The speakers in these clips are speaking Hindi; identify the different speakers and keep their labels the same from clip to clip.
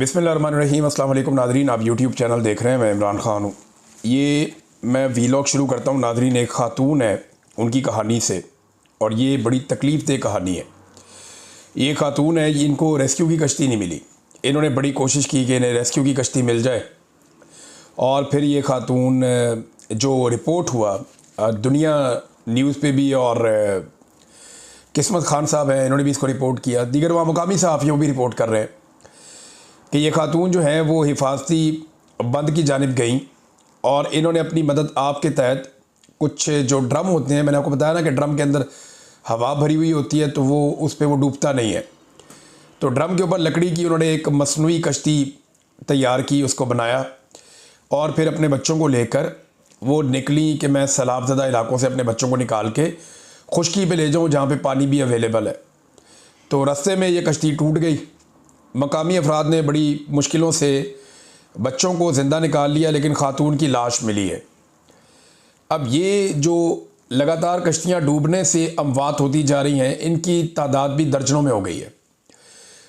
Speaker 1: बिस्मिल्लाहिर्रहमानिर्रहीम। अस्सलाम वालेकुम नाज़रीन, आप यूट्यूब चैनल देख रहे हैं। मैं इमरान ख़ान हूँ। ये मैं वीलॉग शुरू करता हूँ नाज़रीन, एक ख़ातून है उनकी कहानी से, और ये बड़ी तकलीफ़ दे कहानी है। ये ख़ातून है, इनको रेस्क्यू की कश्ती नहीं मिली। इन्होंने बड़ी कोशिश की कि इन्हें रेस्क्यू की कश्ती मिल जाए, और फिर ये ख़ातून जो रिपोर्ट हुआ दुनिया न्यूज़ पे भी, और किस्मत खान साहब हैं, इन्होंने भी इसको रिपोर्ट किया, दीगर वहाँ मुकामी सहाफ़ियों भी रिपोर्ट कर रहे हैं कि ये ख़ातून जो है वो हिफाजती बंद की जानिब गई, और इन्होंने अपनी मदद आपके तहत कुछ जो ड्रम होते हैं, मैंने आपको बताया ना कि ड्रम के अंदर हवा भरी हुई होती है, तो वो उस पर वो डूबता नहीं है। तो ड्रम के ऊपर लकड़ी की उन्होंने एक मसनूई कश्ती तैयार की, उसको बनाया, और फिर अपने बच्चों को लेकर वो निकली कि मैं सैलाब ज़दा इलाकों से अपने बच्चों को निकाल के खुश्की पे ले जाऊँ जहाँ पे पानी भी अवेलेबल है। तो रास्ते में ये कश्ती टूट गई। मकामी अफराद ने बड़ी मुश्किलों से बच्चों को ज़िंदा निकाल लिया, लेकिन ख़ातून की लाश मिली है। अब ये जो लगातार कश्तियाँ डूबने से अमवात होती जा रही हैं, इनकी तादाद भी दर्जनों में हो गई है।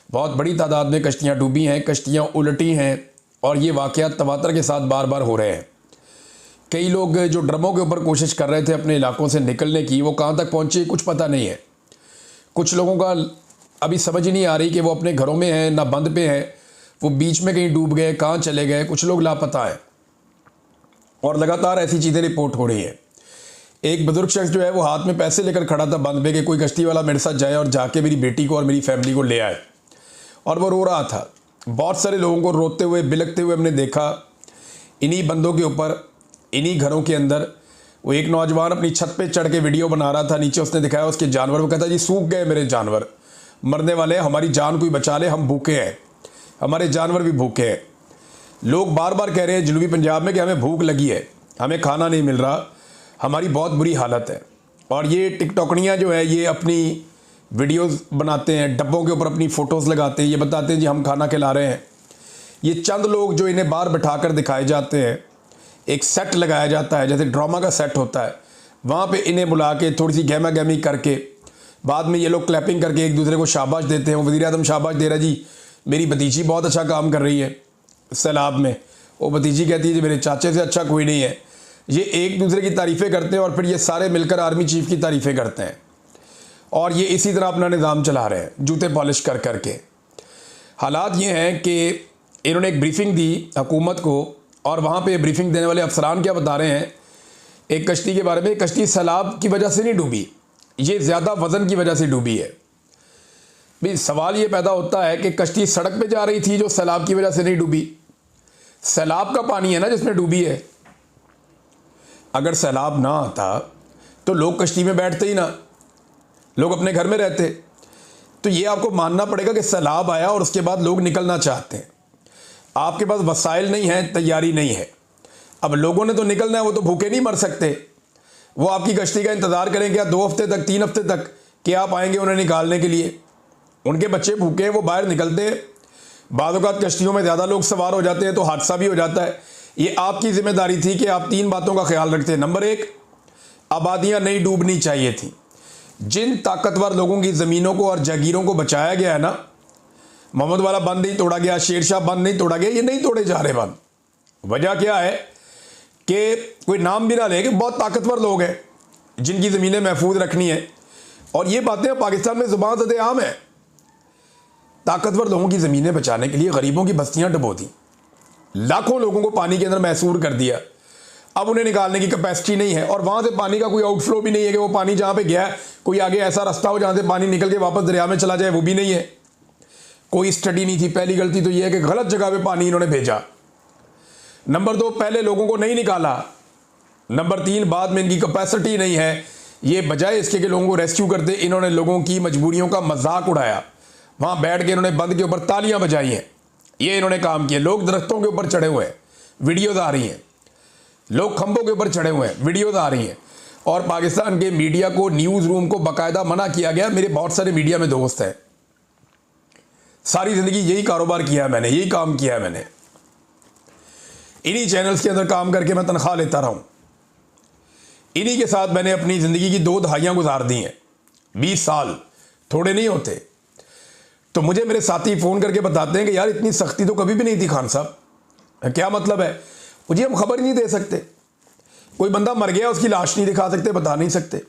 Speaker 1: बहुत बड़ी तादाद में कश्तियाँ डूबी हैं, कश्तियाँ उलटी हैं, और ये वाक़यात तवातर के साथ बार बार हो रहे हैं। कई लोग जो ड्रमों के ऊपर कोशिश कर रहे थे अपने इलाकों से निकलने की, वो कहाँ तक पहुँचे कुछ पता नहीं है। कुछ लोगों का अभी समझ ही नहीं आ रही कि वो अपने घरों में हैं ना बंद पे हैं, वो बीच में कहीं डूब गए, कहाँ चले गए, कुछ लोग लापता हैं, और लगातार ऐसी चीज़ें रिपोर्ट हो रही हैं। एक बुजुर्ग शख्स जो है वो हाथ में पैसे लेकर खड़ा था बंद पे कि कोई कश्ती वाला मेरे साथ जाए और जाके मेरी बेटी को और मेरी फैमिली को ले आए, और वो रो रहा था। बहुत सारे लोगों को रोते हुए बिलखते हुए हमने देखा इन्हीं बंदों के ऊपर, इन्हीं घरों के अंदर। वो एक नौजवान अपनी छत पे चढ़ के वीडियो बना रहा था, नीचे उसने दिखाया उसके जानवर, वो कहता जी सूख गए मेरे जानवर, मरने वाले हैं, हमारी जान कोई बचा ले, हम भूखे हैं, हमारे जानवर भी भूखे हैं। लोग बार बार कह रहे हैं जनूबी पंजाब में कि हमें भूख लगी है, हमें खाना नहीं मिल रहा, हमारी बहुत बुरी हालत है। और ये टिकटॉकनियाँ जो है ये अपनी वीडियोस बनाते हैं, डब्बों के ऊपर अपनी फ़ोटोज़ लगाते हैं, ये बताते हैं जी हम खाना खिला रहे हैं। ये चंद लोग जो इन्हें बाहर बिठा कर दिखाए जाते हैं, एक सेट लगाया जाता है जैसे ड्रामा का सेट होता है, वहाँ पे इन्हें बुला के थोड़ी सी गहमा गहमी करके बाद में ये लोग क्लैपिंग करके एक दूसरे को शाबाश देते हैं। वो वज़ीर आज़म शाबाश दे रहा जी मेरी भतीजी बहुत अच्छा काम कर रही है सैलाब में, वो भतीजी कहती है जी मेरे चाचे से अच्छा कोई नहीं है। ये एक दूसरे की तारीफ़ें करते हैं, और फिर ये सारे मिलकर आर्मी चीफ़ की तारीफ़ें करते हैं, और ये इसी तरह अपना निज़ाम चला रहे हैं जूते पॉलिश कर करके। हालात ये हैं कि इन्होंने एक ब्रीफिंग दी हुकूमत को, और वहाँ पे ब्रीफिंग देने वाले अफसरान क्या बता रहे हैं एक कश्ती के बारे में। कश्ती सैलाब की वजह से नहीं डूबी, ये ज़्यादा वज़न की वजह से डूबी है। भाई सवाल ये पैदा होता है कि कश्ती सड़क पे जा रही थी जो सैलाब की वजह से नहीं डूबी, सैलाब का पानी है ना जिसमें डूबी है। अगर सैलाब ना आता तो लोग कश्ती में बैठते ही ना, लोग अपने घर में रहते। तो ये आपको मानना पड़ेगा कि सैलाब आया और उसके बाद लोग निकलना चाहते हैं, आपके पास वसाइल नहीं है, तैयारी नहीं है। अब लोगों ने तो निकलना है, वो तो भूखे नहीं मर सकते। वो आपकी कश्ती का इंतज़ार करें क्या 2 हफ्ते तक, 3 हफ्ते तक कि आप आएंगे उन्हें निकालने के लिए? उनके बच्चे भूखे हैं, वो बाहर निकलते हैं। बाद औक़ात कश्तियों में ज़्यादा लोग सवार हो जाते हैं तो हादसा भी हो जाता है। ये आपकी ज़िम्मेदारी थी कि आप 3 बातों का ख्याल रखते हैं। नंबर 1, आबादियाँ नहीं डूबनी चाहिए थी। जिन ताकतवर लोगों की ज़मीनों को और जागीरों को बचाया गया है ना, मोहम्मद वाला बंद नहीं तोड़ा गया, शेरशाह बंद नहीं तोड़ा गया, ये नहीं तोड़े जा रहे बंद। वजह क्या है कि कोई नाम भी ना ले कि बहुत ताकतवर लोग हैं जिनकी ज़मीनें महफूज रखनी है, और ये बातें पाकिस्तान में ज़ुबान ज़द आम है। ताकतवर लोगों की ज़मीनें बचाने के लिए गरीबों की बस्तियाँ डुबो दी, लाखों लोगों को पानी के अंदर महसूर कर दिया। अब उन्हें निकालने की कैपेसिटी नहीं है, और वहाँ से पानी का कोई आउटफ्लो भी नहीं है कि वो पानी जहाँ पे गया है कोई आगे ऐसा रास्ता हो जहाँ से पानी निकल के वापस दरिया में चला जाए, वो भी नहीं है। कोई स्टडी नहीं थी। पहली गलती तो ये है कि गलत जगह पे पानी इन्होंने भेजा। नंबर 2, पहले लोगों को नहीं निकाला। नंबर 3, बाद में इनकी कैपेसिटी नहीं है। ये बजाय इसके कि लोगों को रेस्क्यू करते, इन्होंने लोगों की मजबूरियों का मजाक उड़ाया। वहाँ बैठ के इन्होंने बंद के ऊपर तालियां बजाई हैं। ये इन्होंने काम किए। लोग दरख्तों के ऊपर चढ़े हुए हैं, वीडियोज़ आ रही हैं। लोग खंभों के ऊपर चढ़े हुए हैं, वीडियोज़ आ रही हैं। और पाकिस्तान के मीडिया को, न्यूज़ रूम को बाकायदा मना किया गया। मेरे बहुत सारे मीडिया में दोस्त हैं, सारी ज़िंदगी यही कारोबार किया है मैंने, यही काम किया है मैंने। इन्हीं चैनल्स के अंदर काम करके मैं तनख्वाह लेता रहा हूँ। इन्हीं के साथ मैंने अपनी ज़िंदगी की 2 दहाइयाँ गुजार दी हैं। 20 साल थोड़े नहीं होते। तो मुझे मेरे साथी फ़ोन करके बताते हैं कि यार इतनी सख्ती तो कभी भी नहीं थी खान साहब, क्या मतलब है? मुझे हम खबर नहीं दे सकते। कोई बंदा मर गया उसकी लाश नहीं दिखा सकते, बता नहीं सकते।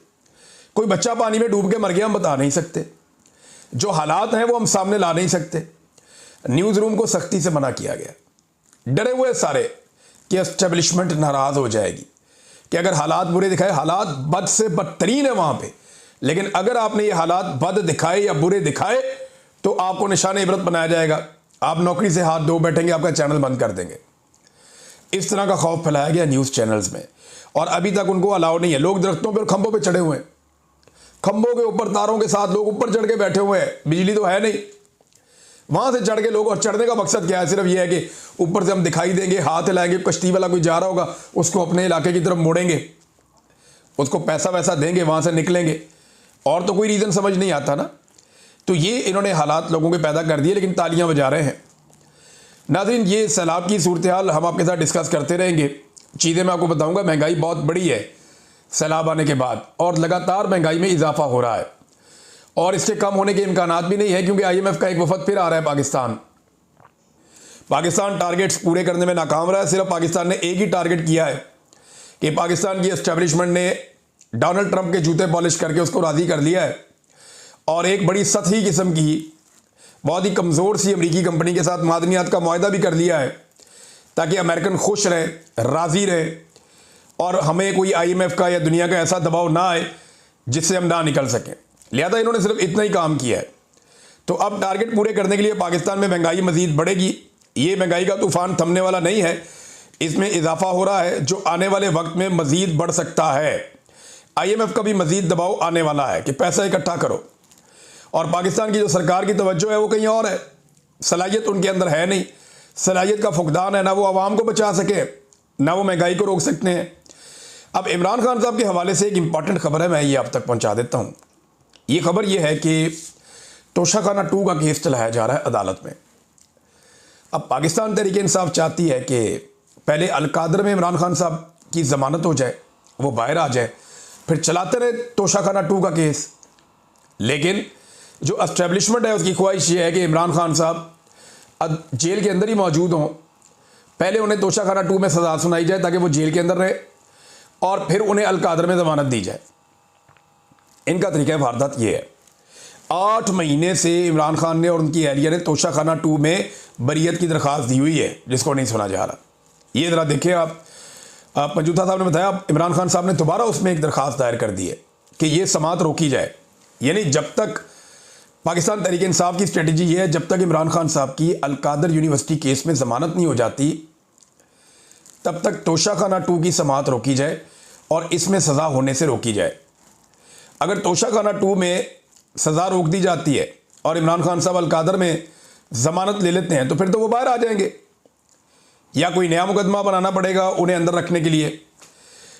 Speaker 1: कोई बच्चा पानी में डूब के मर गया हम बता नहीं सकते। जो हालात हैं वो हम सामने ला नहीं सकते। न्यूज़ रूम को सख्ती से मना किया गया। डरे हुए सारे कि एस्टेब्लिशमेंट नाराज़ हो जाएगी कि अगर हालात बुरे दिखाए, हालात बद से बदतरीन है वहाँ पे, लेकिन अगर आपने ये हालात बद दिखाए या बुरे दिखाए तो आपको निशान इबरत बनाया जाएगा, आप नौकरी से हाथ धो बैठेंगे, आपका चैनल बंद कर देंगे। इस तरह का खौफ फैलाया गया न्यूज़ चैनल्स में, और अभी तक उनको अलाउ नहीं है। लोग दरख्तों पर, खंभों पर चढ़े हुए हैं, खंभों के ऊपर तारों के साथ लोग ऊपर चढ़ के बैठे हुए हैं। बिजली तो है नहीं, वहां से चढ़ के लोग, और चढ़ने का मकसद क्या है? सिर्फ ये है कि ऊपर से हम दिखाई देंगे, हाथ हिलाएंगे, कश्ती वाला कोई जा रहा होगा उसको अपने इलाके की तरफ मोड़ेंगे, उसको पैसा वैसा देंगे, वहां से निकलेंगे, और तो कोई रीज़न समझ नहीं आता ना। तो ये इन्होंने हालात लोगों के पैदा कर दिए, लेकिन तालियां बजा रहे हैं। नाज़रीन, ये सैलाब की सूरत हाल हम आपके साथ डिस्कस करते रहेंगे। चीज़ें मैं आपको बताऊंगा। महंगाई बहुत बड़ी है सैलाब आने के बाद, और लगातार महंगाई में इजाफा हो रहा है, और इसके कम होने के इम्कानात भी नहीं है, क्योंकि IMF का एक वफद फिर आ रहा है पाकिस्तान टारगेट्स पूरे करने में नाकाम रहा है। सिर्फ पाकिस्तान ने एक ही टारगेट किया है कि पाकिस्तान की एस्टेब्लिशमेंट ने डोनाल्ड ट्रंप के जूते पॉलिश करके उसको राज़ी कर लिया है, और एक बड़ी सतही किस्म की, बहुत ही कमज़ोर सी अमरीकी कंपनी के साथ मादनियात का मुआहदा भी कर लिया है, ताकि अमेरिकन खुश रहे, राज़ी रहे, और हमें कोई IMF का या दुनिया का ऐसा दबाव ना आए जिससे हम ना निकल सकें। लिहाजा इन्होंने सिर्फ इतना ही काम किया है। तो अब टारगेट पूरे करने के लिए पाकिस्तान में महंगाई मज़ीद बढ़ेगी। ये महंगाई का तूफ़ान थमने वाला नहीं है, इसमें इजाफा हो रहा है, जो आने वाले वक्त में मज़ीद बढ़ सकता है। IMF का भी मज़ीद दबाव आने वाला है कि पैसा इकट्ठा करो, और पाकिस्तान की जो सरकार की तवज्जो है वो कहीं और है। सलाहियत उनके अंदर है नहीं, सलाहियत का फुकदान है, ना वो आवाम को बचा सके, ना वो महंगाई को रोक सकते हैं। अब इमरान खान साहब के हवाले से एक इंपॉर्टेंट खबर है, मैं ये आप तक पहुंचा देता हूं। ये खबर ये है कि तोशाखाना 2 का केस चलाया जा रहा है अदालत में। अब पाकिस्तान तहरीक इंसाफ चाहती है कि पहले अलकादर में इमरान खान साहब की ज़मानत हो जाए, वो बाहर आ जाए, फिर चलाते रहे तोशाखाना 2 का केस। लेकिन जो एस्टेब्लिशमेंट है उसकी ख्वाहिश ये है कि इमरान खान साहब जेल के अंदर ही मौजूद हों, पहले उन्हें तोशाखाना 2 में सज़ा सुनाई जाए ताकि वो जेल के अंदर रहे, और फिर उन्हें अलकादर में ज़मानत दी जाए। इनका तरीका वारदात ये है। 8 महीने से इमरान खान ने और उनकी अहलिया ने तोशाखाना 2 में बरियत की दरख्वास्त दी हुई है, जिसको नहीं सुना जा रहा। ये ज़रा देखिए आप पंजूथा साहब ने बताया इमरान खान साहब ने दोबारा उसमें एक दरख्वास्त दायर कर दी है कि ये समात रोकी जाए। यानी जब तक पाकिस्तान तहरीक इंसाफ की स्ट्रेटजी ये है, जब तक इमरान खान साहब की अलकादर यूनिवर्सिटी केस में ज़मानत नहीं हो जाती, तब तक तोशाखाना 2 की समात रोकी जाए और इसमें सज़ा होने से रोकी जाए। अगर तोशाखाना 2 में सज़ा रोक दी जाती है और इमरान खान साहब अलकादर में ज़मानत ले लेते हैं, तो फिर तो वो बाहर आ जाएंगे, या कोई नया मुकदमा बनाना पड़ेगा उन्हें अंदर रखने के लिए।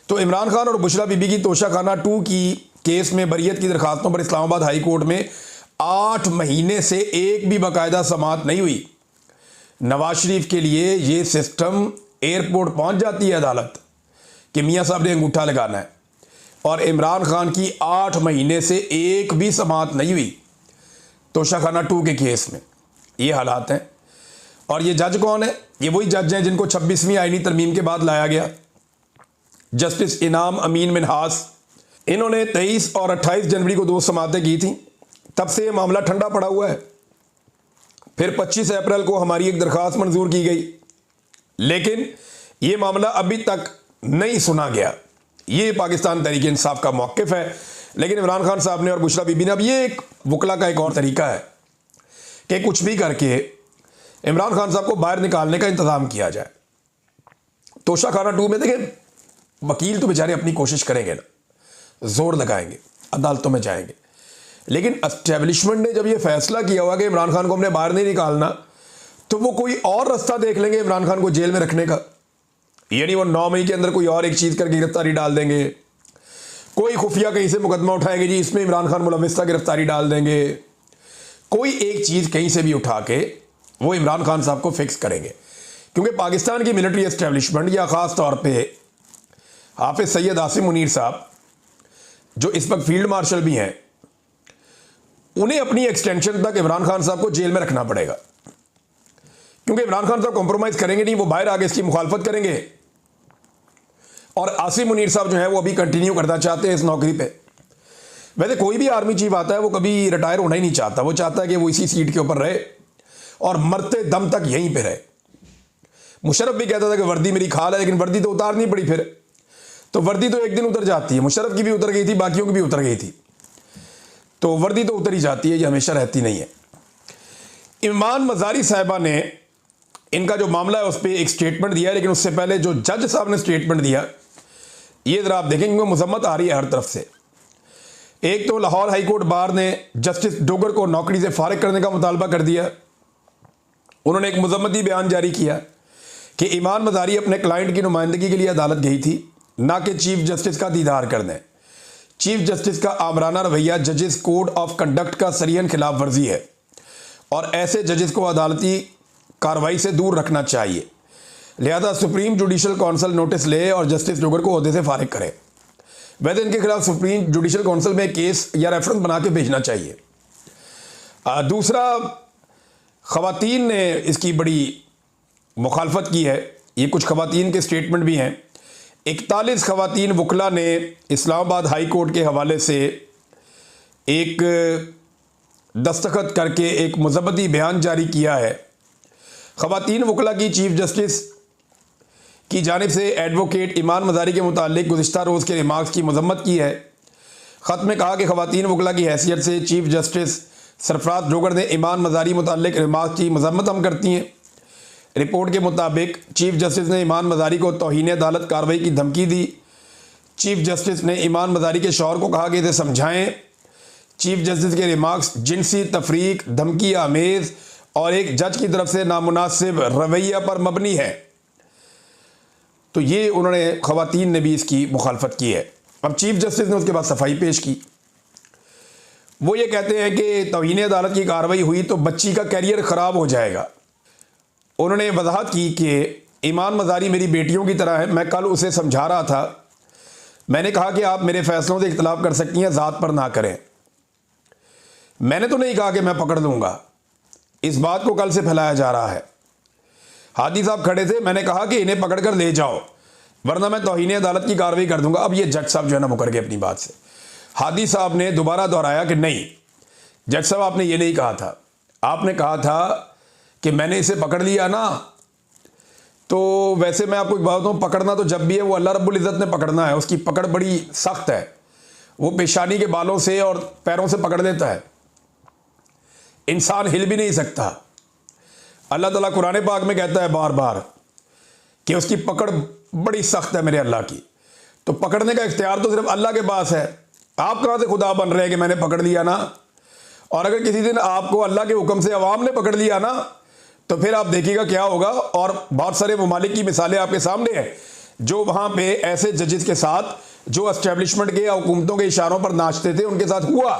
Speaker 1: तो इमरान खान और बुशरा बीबी की तोशाखाना 2 की केस में बरियत की दरखास्तों पर इस्लामाबाद हाई कोर्ट में 8 महीने से एक भी बाकायदा समात नहीं हुई। नवाज शरीफ के लिए ये सिस्टम एयरपोर्ट पहुंच जाती है अदालत कि मियाँ साहब ने अंगूठा लगाना है, और इमरान खान की 8 महीने से एक भी समात नहीं हुई तोशाखाना 2 के केस में। ये हालात हैं। और ये जज कौन है? ये वही जज हैं जिनको 26वीं आईनी तरमीम के बाद लाया गया, जस्टिस इनाम अमीन मिनहास। इन्होंने 23 और 28 जनवरी को 2 समातें की थी। तब से ये मामला ठंडा पड़ा हुआ है। फिर 25 अप्रैल को हमारी एक दरख्वास्त मंजूर की गई, लेकिन ये मामला अभी तक नहीं सुना गया। ये पाकिस्तान तहरीक इंसाफ का मौक़िफ़ है। लेकिन इमरान खान साहब ने और बुशरा बीबी ने, अब ये एक वकला का एक और तरीका है कि कुछ भी करके इमरान खान साहब को बाहर निकालने का इंतज़ाम किया जाए। तोशाखाना 2 में देखें, वकील तो बेचारे अपनी कोशिश करेंगे ना, जोर लगाएंगे, अदालतों में जाएंगे, लेकिन एस्टेब्लिशमेंट ने जब ये फैसला किया हुआ कि इमरान खान को हमने बाहर नहीं निकालना, तो वो कोई और रास्ता देख लेंगे इमरान खान को जेल में रखने का। यानी वो 9 मई के अंदर कोई और एक चीज़ करके गिरफ्तारी डाल देंगे, कोई खुफिया कहीं से मुकदमा उठाएंगे जी इसमें इमरान खान मुलविस था, गिरफ्तारी डाल देंगे। कोई एक चीज़ कहीं से भी उठा के वो इमरान खान साहब को फिक्स करेंगे, क्योंकि पाकिस्तान की मिलिट्री एस्टेब्लिशमेंट या ख़ास तौर पे हाफिज़ सैयद आसिम मुनीर साहब, जो इस वक्त फील्ड मार्शल भी हैं, उन्हें अपनी एक्सटेंशन तक इमरान खान साहब को जेल में रखना पड़ेगा, क्योंकि इमरान खान साहब कॉम्प्रोमाइज़ करेंगे नहीं, वो बाहर आगे इसकी मुखालफत करेंगे। और आसिम मुनीर साहब जो है वो अभी कंटिन्यू करना चाहते हैं इस नौकरी पे। वैसे कोई भी आर्मी चीफ आता है वो कभी रिटायर होना ही नहीं चाहता, वो चाहता है कि वो इसी सीट के ऊपर रहे और मरते दम तक यहीं पे रहे। मुशर्रफ भी कहता था कि वर्दी मेरी खाल है, लेकिन वर्दी तो उतारनी पड़ी फिर, तो वर्दी तो एक दिन उतर जाती है। मुशर्रफ की भी उतर गई थी, बाकियों की भी उतर गई थी, तो वर्दी तो उतर ही जाती है, ये हमेशा रहती नहीं है। ईमान मज़ारी साहिबा ने इनका जो मामला है उस पर एक स्टेटमेंट दिया है, लेकिन उससे पहले जो जज साहब ने स्टेटमेंट दिया ये ज़रा आप देखें, क्योंकि मजम्मत आ रही है हर तरफ से। एक तो लाहौर हाई कोर्ट बार ने जस्टिस डोगर को नौकरी से फारिग करने का मुतालबा कर दिया। उन्होंने एक मजम्मती बयान जारी किया कि ईमान मज़ारी अपने क्लाइंट की नुमाइंदगी के लिए अदालत गई थी, ना कि चीफ जस्टिस का दीदार करने। चीफ जस्टिस का आमराना रवैया जजेस कोड ऑफ कंडक्ट का सरियन खिलाफ वर्जी है और ऐसे जजेस को अदालती कार्रवाई से दूर रखना चाहिए। लिहाजा सुप्रीम जुडिशल काउंसिल नोटिस ले और जस्टिस डोगर को ओहदे से फारिग करे। वैसे इनके खिलाफ सुप्रीम जुडिशल काउंसिल में केस या रेफरेंस बना के भेजना चाहिए। दूसरा, ख़वातीन ने इसकी बड़ी मुखालफत की है। ये कुछ ख़वातीन के स्टेटमेंट भी हैं। 41 ख़वातीन वकला ने इस्लामाबाद हाई कोर्ट के हवाले से एक दस्तखत करके एक मज़हबती बयान जारी किया है। ख़वातीन वकला की चीफ जस्टिस की जानिब से एडवोकेट ईमान मज़ारी के मुतालिक गुज़िश्ता रोज़ के रिमार्क्स की मजम्मत की है। ख़त में कहा कि ख़वातीन वकला की हैसियत से चीफ जस्टिस सरफराज डोगर ने ईमान मज़ारी मुतालिक रिमार्क्स की मजम्मत हम करती हैं। रिपोर्ट के मुताबिक चीफ जस्टिस ने ईमान मज़ारी को तौहीन अदालत कार्रवाई की धमकी दी। चीफ जस्टिस ने ईमान मज़ारी के शौहर को कहा कि इसे समझाएं। चीफ जस्टिस के रिमार्क्स जिनसी तफरीक, धमकी आमेज़ और एक जज की तरफ से नामुनासिब रवैया पर मबनी है। तो ये उन्होंने ख़वातीन ने भी इसकी मुखालफत की है। अब चीफ जस्टिस ने उसके बाद सफाई पेश की। वो ये कहते हैं कि तौहीन अदालत की कार्रवाई हुई तो बच्ची का कैरियर ख़राब हो जाएगा। उन्होंने वजाहत की कि ईमान मज़ारी मेरी बेटियों की तरह है। मैं कल उसे समझा रहा था, मैंने कहा कि आप मेरे फैसलों से इख्तलाफ कर सकती हैं, ज़ात पर ना करें। मैंने तो नहीं कहा कि मैं पकड़ लूँगा, इस बात को कल से फैलाया जा रहा है। हादी साहब खड़े थे, मैंने कहा कि इन्हें पकड़ कर ले जाओ वरना मैं तौहीन अदालत की कार्रवाई कर दूंगा। अब ये जज साहब जो है ना मुकर गए अपनी बात से। हादी साहब ने दोबारा दोहराया कि नहीं जज साहब, आपने ये नहीं कहा था, आपने कहा था कि मैंने इसे पकड़ लिया ना, तो वैसे मैं आपको एक बात बताऊँ, पकड़ना तो जब भी है वो अल्लाह रब्बुल इज़्ज़त ने पकड़ना है। उसकी पकड़ बड़ी सख्त है, वो पेशानी के बालों से और पैरों से पकड़ लेता है, इंसान हिल भी नहीं सकता। अल्लाह ताला कुरान पाक में कहता है बार बार कि उसकी पकड़ बड़ी सख्त है मेरे अल्लाह की। तो पकड़ने का इख्तियार तो सिर्फ अल्लाह के पास है। आप कहाँ से खुदा बन रहे हैं कि मैंने पकड़ लिया ना। और अगर किसी दिन आपको अल्लाह के हुक्म से अवाम ने पकड़ लिया ना, तो फिर आप देखिएगा क्या होगा। और बहुत सारे ममालिक की मिसालें आपके सामने हैं जो वहाँ पे ऐसे जजेस के साथ जो एस्टेब्लिशमेंट के या हुकूमतों के इशारों पर नाचते थे उनके साथ हुआ।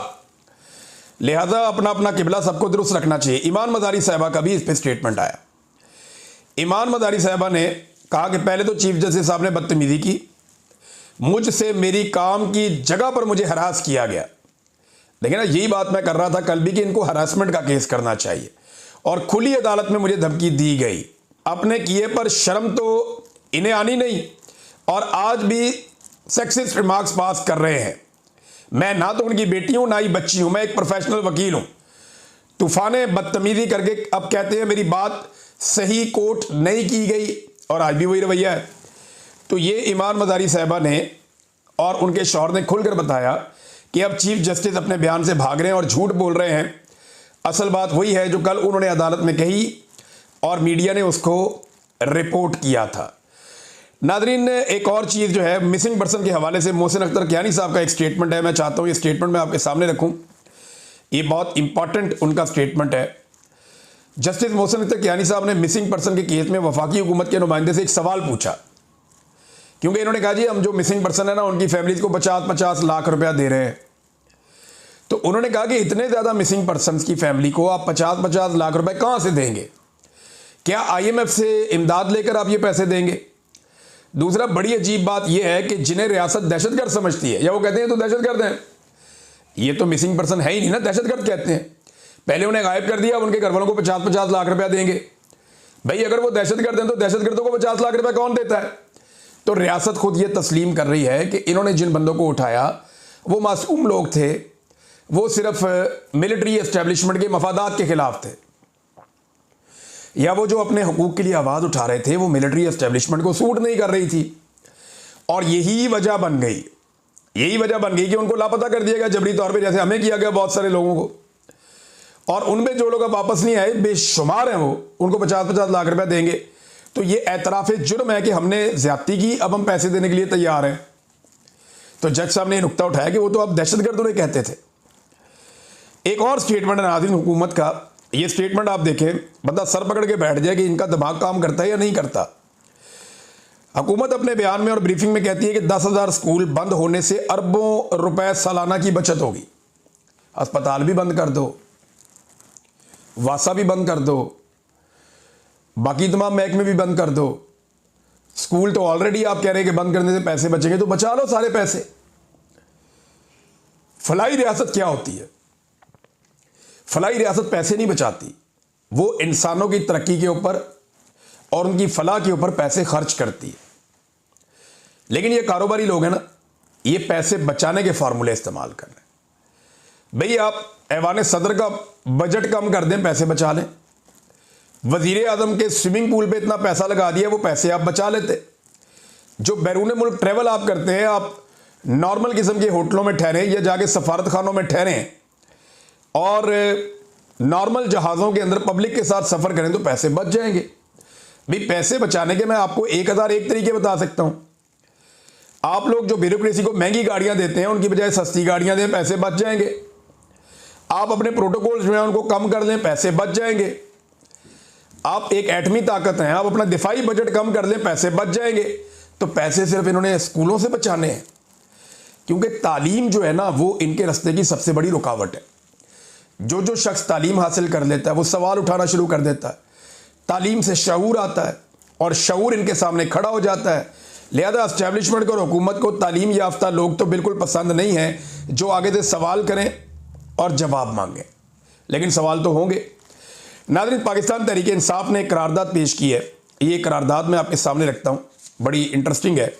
Speaker 1: लिहाजा अपना अपना किबला सबको दुरुस्त रखना चाहिए। ईमान मज़ारी साहिबा का भी इस पर स्टेटमेंट आया। ईमान मज़ारी साहिबा ने कहा कि पहले तो चीफ जस्टिस साहब ने बदतमीज़ी की, मुझसे मेरी काम की जगह पर मुझे हरास किया गया। देखिए ना, यही बात मैं कर रहा था कल भी कि इनको हरासमेंट का केस करना चाहिए। और खुली अदालत में मुझे धमकी दी गई। अपने किए पर शर्म तो इन्हें आनी नहीं और आज भी सेक्सिस्ट रिमार्क्स पास कर रहे हैं। मैं ना तो उनकी बेटी हूं ना ही बच्ची हूं, मैं एक प्रोफेशनल वकील हूं। तूफाने बदतमीजी करके अब कहते हैं मेरी बात सही कोर्ट नहीं की गई और आज भी वही रवैया है। तो ये ईमान मज़ारी साहिबा ने और उनके शौहर ने खुलकर बताया कि अब चीफ जस्टिस अपने बयान से भाग रहे हैं और झूठ बोल रहे हैं। असल बात वही है जो कल उन्होंने अदालत में कही और मीडिया ने उसको रिपोर्ट किया था। नादरीन, एक और चीज़ जो है मिसिंग पर्सन के हवाले से मोहसिन अख्तर कियानी साहब का एक स्टेटमेंट है। मैं चाहता हूँ ये स्टेटमेंट मैं आपके सामने रखूँ, ये बहुत इंपॉर्टेंट उनका स्टेटमेंट है। जस्टिस मोहसिन अख्तर कियानी साहब ने मिसिंग पर्सन के केस में वफाकी हुकूमत के नुमाइंदे से एक सवाल पूछा, क्योंकि इन्होंने कहा जी हम जो मिसिंग पर्सन है ना उनकी फैमिलीज को 50-50 लाख रुपया दे रहे हैं। तो उन्होंने कहा कि इतने ज़्यादा मिसिंग पर्सन की फैमिली को आप 50-50 लाख रुपए कहाँ से देंगे? क्या IMF से इमदाद लेकर आप ये पैसे देंगे? दूसरा, बड़ी अजीब बात यह है कि जिन्हें रियासत दहशतगर्द समझती है या वो कहते हैं तो दहशतगर्द हैं, ये तो मिसिंग पर्सन है ही नहीं ना, दहशतगर्द कहते हैं। पहले उन्हें गायब कर दिया, अब उनके घर वालों को 50-50 लाख रुपया देंगे। भाई अगर वो दहशतगर्द हैं तो दहशतगर्दों को 50 लाख रुपया कौन देता है? तो रियासत खुद ये तस्लीम कर रही है कि इन्होंने जिन बंदों को उठाया वो मासूम लोग थे, वो सिर्फ मिलिट्री एस्टेब्लिशमेंट के मफादात के खिलाफ थे, या वो जो अपने हुकूक के लिए आवाज़ उठा रहे थे वो मिलिट्री एस्टेब्लिशमेंट को सूट नहीं कर रही थी। और यही वजह बन गई कि उनको लापता कर दिया गया जबरी तौर पे, जैसे हमें किया गया बहुत सारे लोगों को। और उनमें जो लोग अब वापस नहीं आए, बेशुमार हैं, वो उनको 50-50 लाख रुपया देंगे। तो ये एतराफ़ जुर्म है कि हमने ज़्यादती की, अब हम पैसे देने के लिए तैयार हैं। तो जज साहब ने नुक्ता उठाया कि वो तो अब दहशतगर्द उन्हें कहते थे। एक और स्टेटमेंट है नाज़रीन हुकूमत का, ये स्टेटमेंट आप देखें, बंदा सर पकड़ के बैठ जाए कि इनका दिमाग काम करता है या नहीं करता। हुकूमत अपने बयान में और ब्रीफिंग में कहती है कि 10,000 स्कूल बंद होने से अरबों रुपए सालाना की बचत होगी। अस्पताल भी बंद कर दो, वासा भी बंद कर दो, बाकी तमाम महकमे भी बंद कर दो। स्कूल तो ऑलरेडी आप कह रहे हैं कि बंद करने से पैसे बचेंगे, तो बचा लो सारे पैसे। फलाही रियासत क्या होती है? फलाही रियासत पैसे नहीं बचाती, वो इंसानों की तरक्की के ऊपर और उनकी फलाह के ऊपर पैसे खर्च करती है। लेकिन ये कारोबारी लोग हैं ना, ये पैसे बचाने के फार्मूले इस्तेमाल कर रहे हैं। भाई आप ऐवान सदर का बजट कम कर दें, पैसे बचा लें। वजीर आजम के स्विमिंग पूल पे इतना पैसा लगा दिया, वो पैसे आप बचा लेते। जो बैरून मुल्क ट्रेवल आप करते हैं, आप नॉर्मल किस्म के होटलों में ठहरें या जाके सफारत खानों में ठहरें और नॉर्मल जहाज़ों के अंदर पब्लिक के साथ सफ़र करें तो पैसे बच जाएंगे। भाई पैसे बचाने के मैं आपको 1001 तरीके बता सकता हूं। आप लोग जो ब्यूरोक्रेसी को महंगी गाड़ियां देते हैं, उनकी बजाय सस्ती गाड़ियां दें, पैसे बच जाएंगे। आप अपने प्रोटोकॉल्स जो हैं उनको कम कर लें, पैसे बच जाएंगे। आप एक एटमी ताकत हैं, आप अपना दिफाई बजट कम कर लें, पैसे बच जाएंगे। तो पैसे सिर्फ इन्होंने स्कूलों से बचाने हैं, क्योंकि तालीम जो है ना वो इनके रास्ते की सबसे बड़ी रुकावट है। जो शख्स तालीम हासिल कर लेता है वो सवाल उठाना शुरू कर देता है, तालीम से शऊर आता है और शऊर इनके सामने खड़ा हो जाता है। लिहाजा एस्टेब्लिशमेंट को और हुकूमत को तालीम याफ्ता लोग तो बिल्कुल पसंद नहीं हैं जो आगे से सवाल करें और जवाब मांगें, लेकिन सवाल तो होंगे। नाज़रीन, पाकिस्तान तहरीक इंसाफ ने एक करारदाद पेश की है। ये करारदाद मैं आपके सामने रखता हूँ, बड़ी इंटरेस्टिंग है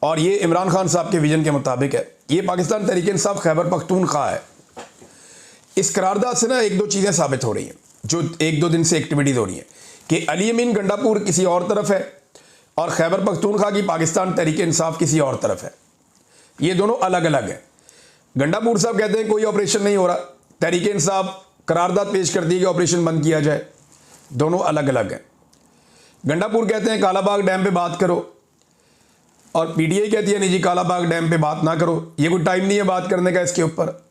Speaker 1: और ये इमरान खान साहब के विजन के मुताबिक है। ये पाकिस्तान तहरीक इंसाफ खैबर पख्तूनख्वा है। इस करारदाद से ना एक दो चीज़ें साबित हो रही हैं, जो एक दो दिन से एक्टिविटीज़ हो रही हैं, कि अली अमीन गंडापुर किसी और तरफ है और खैबर पख्तूनख्वा की पाकिस्तान तहरीक इंसाफ किसी और तरफ है। ये दोनों अलग अलग हैं। गंडापुर साहब कहते हैं कोई ऑपरेशन नहीं हो रहा, तहरीक इंसाफ करारदाद पेश करती है कि ऑपरेशन बंद किया जाए। दोनों अलग अलग हैं। गंडापुर कहते हैं कालाबाग डैम पे बात करो और पीटीआई कहती है नहीं जी कालाबाग डैम पे बात ना करो, ये कोई टाइम नहीं है बात करने का इसके ऊपर।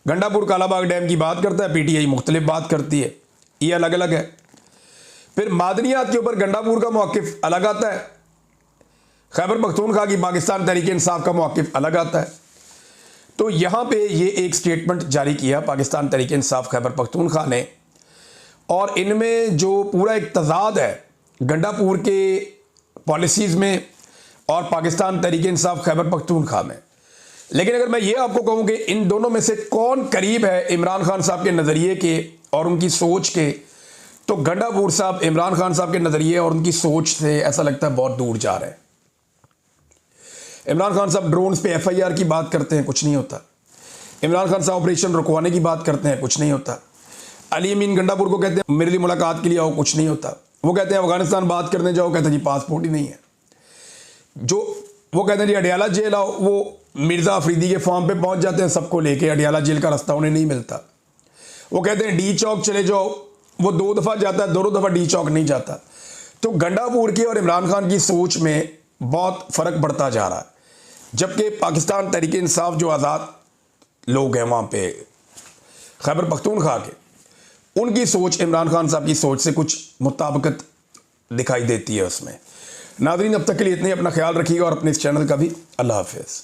Speaker 1: गंडापुर कालाबाग डैम की बात करता है, पीटीआई मुख्तलिफ बात करती है, ये अलग अलग है। फिर मादनियात के ऊपर गंडापुर का मौक़िफ़ अलग आता है, खैबर पख्तूनख्वा की पाकिस्तान तहरीक इंसाफ का मौक़िफ़ अलग आता है। तो यहाँ पे ये एक स्टेटमेंट जारी किया पाकिस्तान तहरीक इंसाफ खैबर पख्तूनख्वा ने, और इनमें जो पूरा एक तज़ाद है गंडापुर के पॉलिसीज़ में और पाकिस्तान तहरीक इंसाफ खैबर पख्तूनख्वा में। लेकिन अगर मैं ये आपको कहूँ कि इन दोनों में से कौन करीब है इमरान खान साहब के नज़रिए के और उनकी सोच के, तो गंडापुर साहब इमरान खान साहब के नज़रिए और उनकी सोच से ऐसा लगता है बहुत दूर जा रहे हैं। इमरान खान साहब ड्रोन्स पे FIR की बात करते हैं, कुछ नहीं होता। इमरान खान साहब ऑपरेशन रुकवाने की बात करते हैं, कुछ नहीं होता। अली अमीन गंडापुर को कहते हैं मेरे लिए मुलाकात के लिए आओ, कुछ नहीं होता। वो कहते हैं अफगानिस्तान बात करने जाओ, कहते हैं जी पासपोर्ट ही नहीं है। जो वो कहते हैं जी अडियाला जेल आओ, वो मिर्ज़ा अफरीदी के फॉर्म पे पहुंच जाते हैं सबको लेके, अडियाला जेल का रास्ता उन्हें नहीं मिलता। वो कहते हैं डी चौक चले जाओ, वो 2 दफ़ा जाता है, 2 दफ़ा डी चौक नहीं जाता। तो गंडापुर की और इमरान खान की सोच में बहुत फ़र्क बढ़ता जा रहा है। जबकि पाकिस्तान तहरीक इंसाफ जो आज़ाद लोग हैं वहाँ पे खैबर पख्तूनख्वा के, उनकी सोच इमरान खान साहब की सोच से कुछ मुताबिकत दिखाई देती है उसमें। नाज़रीन, अब तक के लिए इतने, अपना ख्याल रखिएगा और अपने इस चैनल का भी। अल्लाह हाफ़िज़।